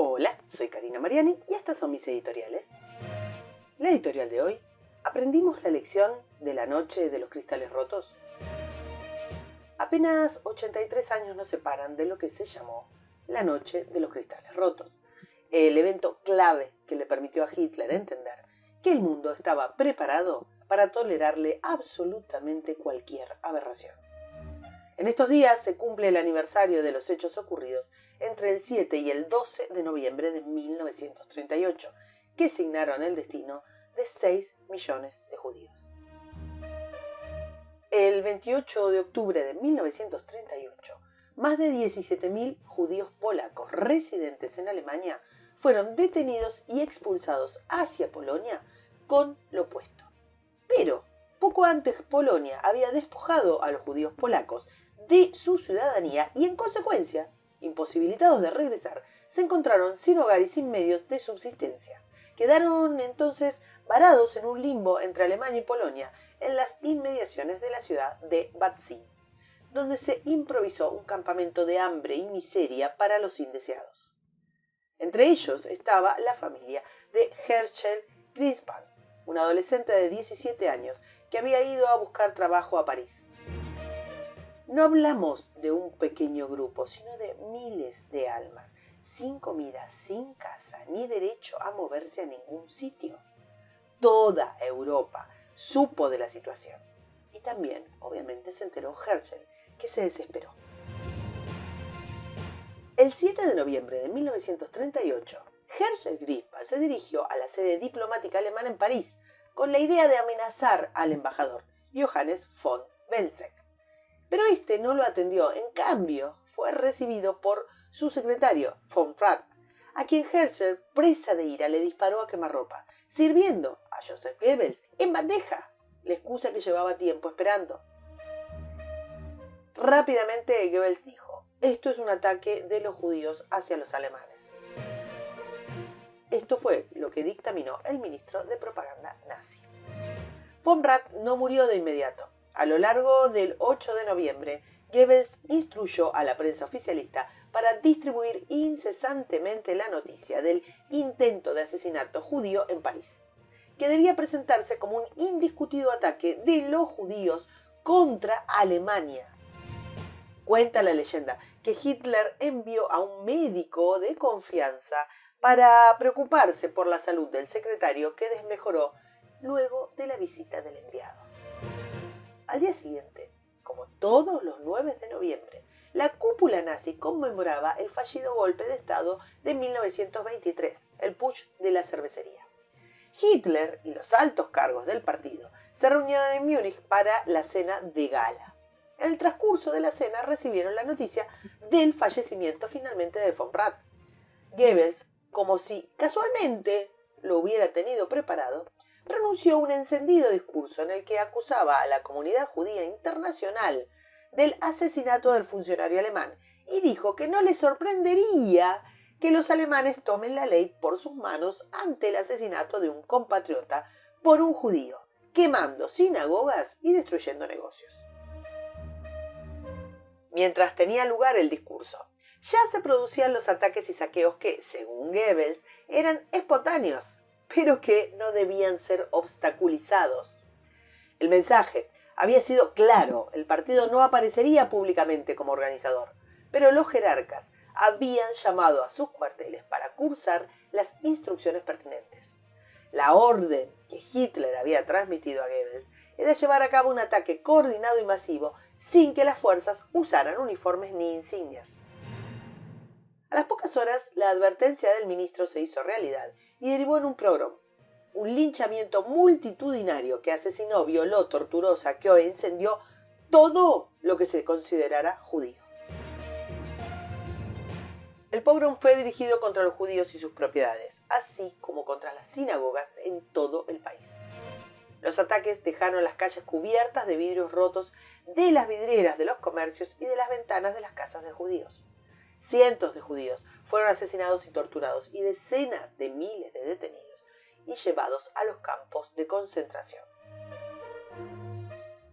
Hola, soy Karina Mariani y estas son mis editoriales. La editorial de hoy: ¿aprendimos la lección de la noche de los cristales rotos? Apenas 83 años nos separan de lo que se llamó la noche de los cristales rotos, el evento clave que le permitió a Hitler entender que el mundo estaba preparado para tolerarle absolutamente cualquier aberración. En estos días se cumple el aniversario de los hechos ocurridos entre el 7 y el 12 de noviembre de 1938, que signaron el destino de 6 millones de judíos. El 28 de octubre de 1938, más de 17.000 judíos polacos residentes en Alemania fueron detenidos y expulsados hacia Polonia con lo opuesto. Pero poco antes Polonia había despojado a los judíos polacos de su ciudadanía y, en consecuencia, imposibilitados de regresar, se encontraron sin hogar y sin medios de subsistencia. Quedaron entonces varados en un limbo entre Alemania y Polonia, en las inmediaciones de la ciudad de Varzim, donde se improvisó un campamento de hambre y miseria para los indeseados. Entre ellos estaba la familia de Herschel Greenspan, un adolescente de 17 años que había ido a buscar trabajo a París. No hablamos de un pequeño grupo, sino de miles de almas, sin comida, sin casa, ni derecho a moverse a ningún sitio. Toda Europa supo de la situación. Y también, obviamente, se enteró Herschel, que se desesperó. El 7 de noviembre de 1938, Herschel Greenspan se dirigió a la sede diplomática alemana en París con la idea de amenazar al embajador Johannes von Belzec. Pero este no lo atendió. En cambio, fue recibido por su secretario, von Frath, a quien Herschel, presa de ira, le disparó a quemarropa, sirviendo a Joseph Goebbels en bandeja la excusa que llevaba tiempo esperando. Rápidamente Goebbels dijo: esto es un ataque de los judíos hacia los alemanes. Esto fue lo que dictaminó el ministro de propaganda nazi. Von Frath no murió de inmediato. A lo largo del 8 de noviembre, Goebbels instruyó a la prensa oficialista para distribuir incesantemente la noticia del intento de asesinato judío en París, que debía presentarse como un indiscutido ataque de los judíos contra Alemania. Cuenta la leyenda que Hitler envió a un médico de confianza para preocuparse por la salud del secretario, que desmejoró luego de la visita del enviado. Al día siguiente, como todos los 9 de noviembre, la cúpula nazi conmemoraba el fallido golpe de Estado de 1923, el putsch de la cervecería. Hitler y los altos cargos del partido se reunieron en Múnich para la cena de gala. En el transcurso de la cena recibieron la noticia del fallecimiento finalmente de von Frath. Goebbels, como si casualmente lo hubiera tenido preparado, pronunció un encendido discurso en el que acusaba a la comunidad judía internacional del asesinato del funcionario alemán y dijo que no le sorprendería que los alemanes tomen la ley por sus manos ante el asesinato de un compatriota por un judío, quemando sinagogas y destruyendo negocios. Mientras tenía lugar el discurso, ya se producían los ataques y saqueos que, según Goebbels, eran espontáneos, pero que no debían ser obstaculizados. El mensaje había sido claro: el partido no aparecería públicamente como organizador, pero los jerarcas habían llamado a sus cuarteles para cursar las instrucciones pertinentes. La orden que Hitler había transmitido a Goebbels era llevar a cabo un ataque coordinado y masivo sin que las fuerzas usaran uniformes ni insignias. A las pocas horas, la advertencia del ministro se hizo realidad y derivó en un pogrom, un linchamiento multitudinario que asesinó, violó, torturó, saqueó e incendió todo lo que se considerara judío. El pogrom fue dirigido contra los judíos y sus propiedades, así como contra las sinagogas en todo el país. Los ataques dejaron las calles cubiertas de vidrios rotos de las vidrieras de los comercios y de las ventanas de las casas de judíos. Cientos de judíos fueron asesinados y torturados, y decenas de miles de detenidos y llevados a los campos de concentración.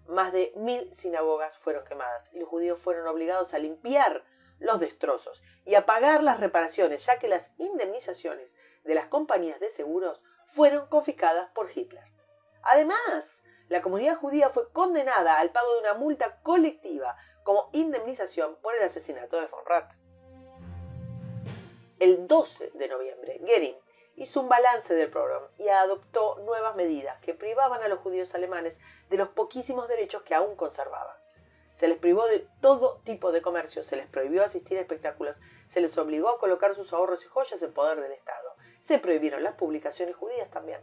Más de 1.000 sinagogas fueron quemadas y los judíos fueron obligados a limpiar los destrozos y a pagar las reparaciones, ya que las indemnizaciones de las compañías de seguros fueron confiscadas por Hitler. Además, la comunidad judía fue condenada al pago de una multa colectiva como indemnización por el asesinato de von Rath. El 12 de noviembre, Göring hizo un balance del programa y adoptó nuevas medidas que privaban a los judíos alemanes de los poquísimos derechos que aún conservaban. Se les privó de todo tipo de comercio, se les prohibió asistir a espectáculos, se les obligó a colocar sus ahorros y joyas en poder del Estado. Se prohibieron las publicaciones judías también.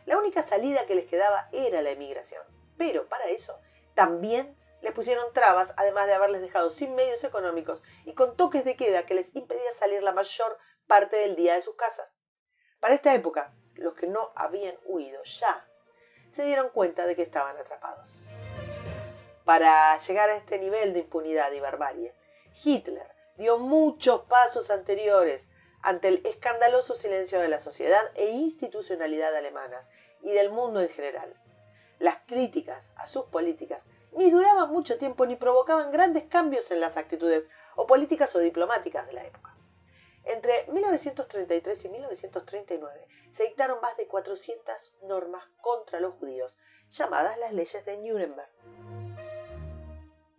La única salida que les quedaba era la emigración, pero para eso también les pusieron trabas, además de haberles dejado sin medios económicos y con toques de queda que les impedía salir la mayor parte del día de sus casas. Para esta época, los que no habían huido ya se dieron cuenta de que estaban atrapados. Para llegar a este nivel de impunidad y barbarie, Hitler dio muchos pasos anteriores ante el escandaloso silencio de la sociedad e institucionalidad alemanas y del mundo en general. Las críticas a sus políticas ni duraban mucho tiempo ni provocaban grandes cambios en las actitudes o políticas o diplomáticas de la época. Entre 1933 y 1939 se dictaron más de 400 normas contra los judíos, llamadas las leyes de Nuremberg.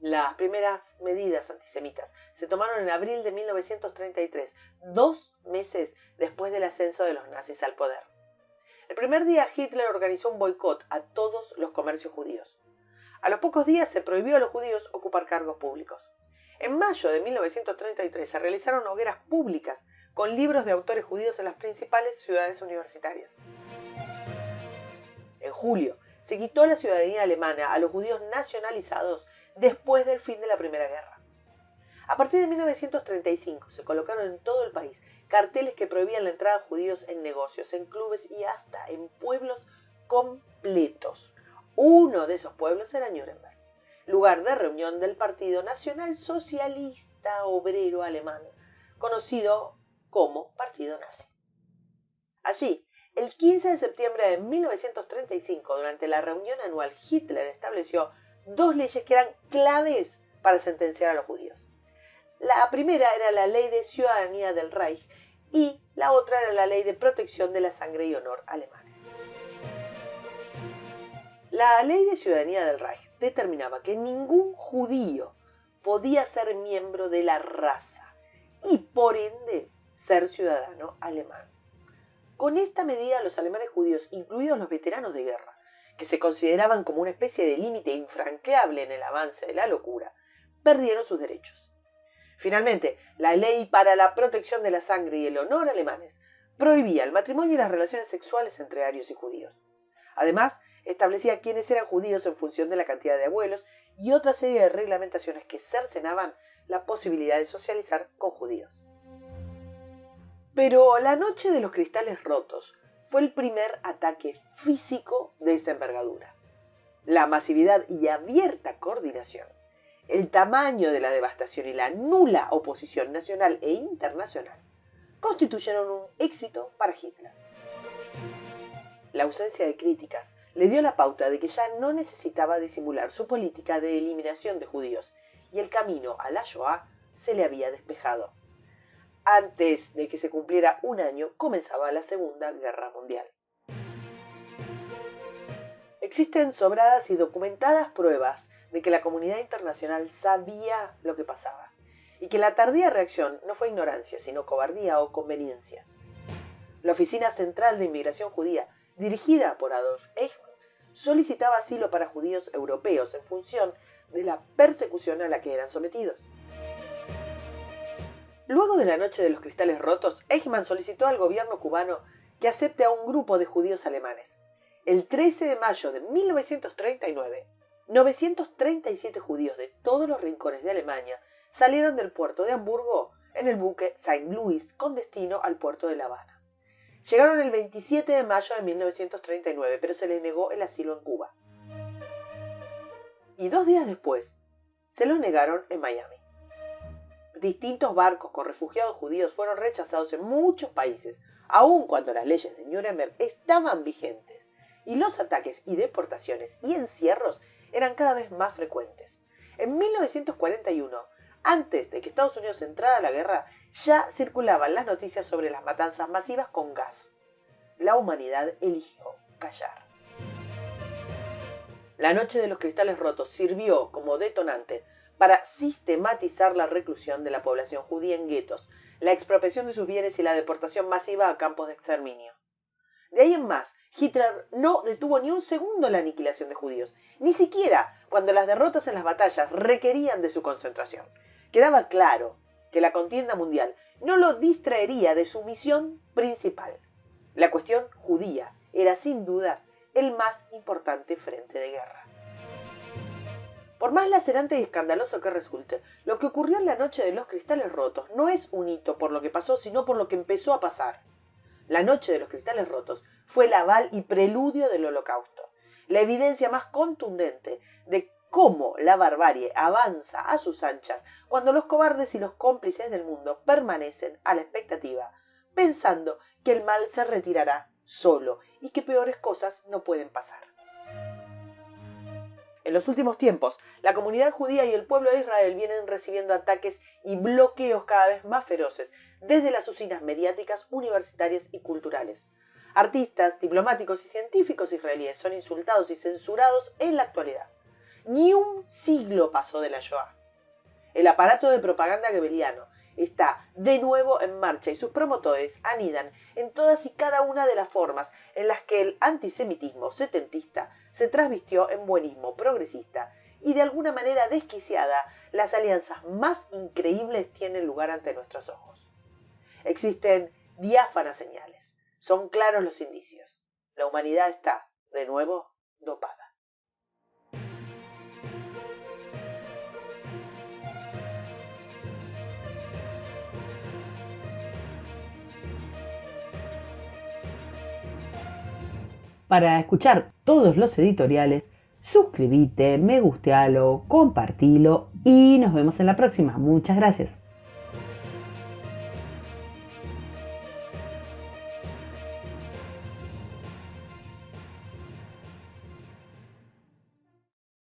Las primeras medidas antisemitas se tomaron en abril de 1933, 2 meses después del ascenso de los nazis al poder. El primer día Hitler organizó un boicot a todos los comercios judíos. A los pocos días se prohibió a los judíos ocupar cargos públicos. En mayo de 1933 se realizaron hogueras públicas con libros de autores judíos en las principales ciudades universitarias. En julio se quitó la ciudadanía alemana a los judíos nacionalizados después del fin de la Primera Guerra. A partir de 1935 se colocaron en todo el país carteles que prohibían la entrada de judíos en negocios, en clubes y hasta en pueblos completos. Uno de esos pueblos era Nuremberg, lugar de reunión del Partido Nacional Socialista Obrero Alemán, conocido como Partido Nazi. Allí, el 15 de septiembre de 1935, durante la reunión anual, Hitler estableció 2 leyes que eran claves para sentenciar a los judíos. La primera era la Ley de Ciudadanía del Reich y la otra era la Ley de Protección de la Sangre y Honor alemanes. La Ley de Ciudadanía del Reich determinaba que ningún judío podía ser miembro de la raza y, por ende, ser ciudadano alemán. Con esta medida, los alemanes judíos, incluidos los veteranos de guerra, que se consideraban como una especie de límite infranqueable en el avance de la locura, perdieron sus derechos. Finalmente, la Ley para la Protección de la Sangre y el Honor alemanes prohibía el matrimonio y las relaciones sexuales entre arios y judíos. Además, establecía quiénes eran judíos en función de la cantidad de abuelos y otra serie de reglamentaciones que cercenaban la posibilidad de socializar con judíos. Pero la noche de los cristales rotos fue el primer ataque físico de esa envergadura. La masividad y abierta coordinación, el tamaño de la devastación y la nula oposición nacional e internacional constituyeron un éxito para Hitler. La ausencia de críticas le dio la pauta de que ya no necesitaba disimular su política de eliminación de judíos y el camino a la Shoah se le había despejado. Antes de que se cumpliera un año, comenzaba la Segunda Guerra Mundial. Existen sobradas y documentadas pruebas de que la comunidad internacional sabía lo que pasaba y que la tardía reacción no fue ignorancia, sino cobardía o conveniencia. La Oficina Central de Inmigración Judía, dirigida por Adolf Eichmann, solicitaba asilo para judíos europeos en función de la persecución a la que eran sometidos. Luego de la noche de los cristales rotos, Eichmann solicitó al gobierno cubano que acepte a un grupo de judíos alemanes. El 13 de mayo de 1939, 937 judíos de todos los rincones de Alemania salieron del puerto de Hamburgo en el buque Saint Louis con destino al puerto de La Habana. Llegaron el 27 de mayo de 1939, pero se les negó el asilo en Cuba. Y 2 días después, se los negaron en Miami. Distintos barcos con refugiados judíos fueron rechazados en muchos países, aun cuando las leyes de Nuremberg estaban vigentes, y los ataques y deportaciones y encierros eran cada vez más frecuentes. En 1941, Antes de que Estados Unidos entrara a la guerra, ya circulaban las noticias sobre las matanzas masivas con gas. La humanidad eligió callar. La noche de los cristales rotos sirvió como detonante para sistematizar la reclusión de la población judía en guetos, la expropiación de sus bienes y la deportación masiva a campos de exterminio. De ahí en más, Hitler no detuvo ni un segundo la aniquilación de judíos, ni siquiera cuando las derrotas en las batallas requerían de su concentración. Quedaba claro que la contienda mundial no lo distraería de su misión principal. La cuestión judía era sin dudas el más importante frente de guerra. Por más lacerante y escandaloso que resulte, lo que ocurrió en la noche de los cristales rotos no es un hito por lo que pasó, sino por lo que empezó a pasar. La noche de los cristales rotos fue el aval y preludio del Holocausto, la evidencia más contundente de cómo la barbarie avanza a sus anchas cuando los cobardes y los cómplices del mundo permanecen a la expectativa, pensando que el mal se retirará solo y que peores cosas no pueden pasar. En los últimos tiempos, la comunidad judía y el pueblo de Israel vienen recibiendo ataques y bloqueos cada vez más feroces desde las usinas mediáticas, universitarias y culturales. Artistas, diplomáticos y científicos israelíes son insultados y censurados en la actualidad. Ni un siglo pasó de la Shoah. El aparato de propaganda goebbeliano está de nuevo en marcha y sus promotores anidan en todas y cada una de las formas en las que el antisemitismo setentista se transvistió en buenismo progresista y de alguna manera desquiciada las alianzas más increíbles tienen lugar ante nuestros ojos. Existen diáfanas señales, son claros los indicios. La humanidad está, de nuevo, dopada. Para escuchar todos los editoriales, suscríbete, me gustealo, compartilo y nos vemos en la próxima. Muchas gracias.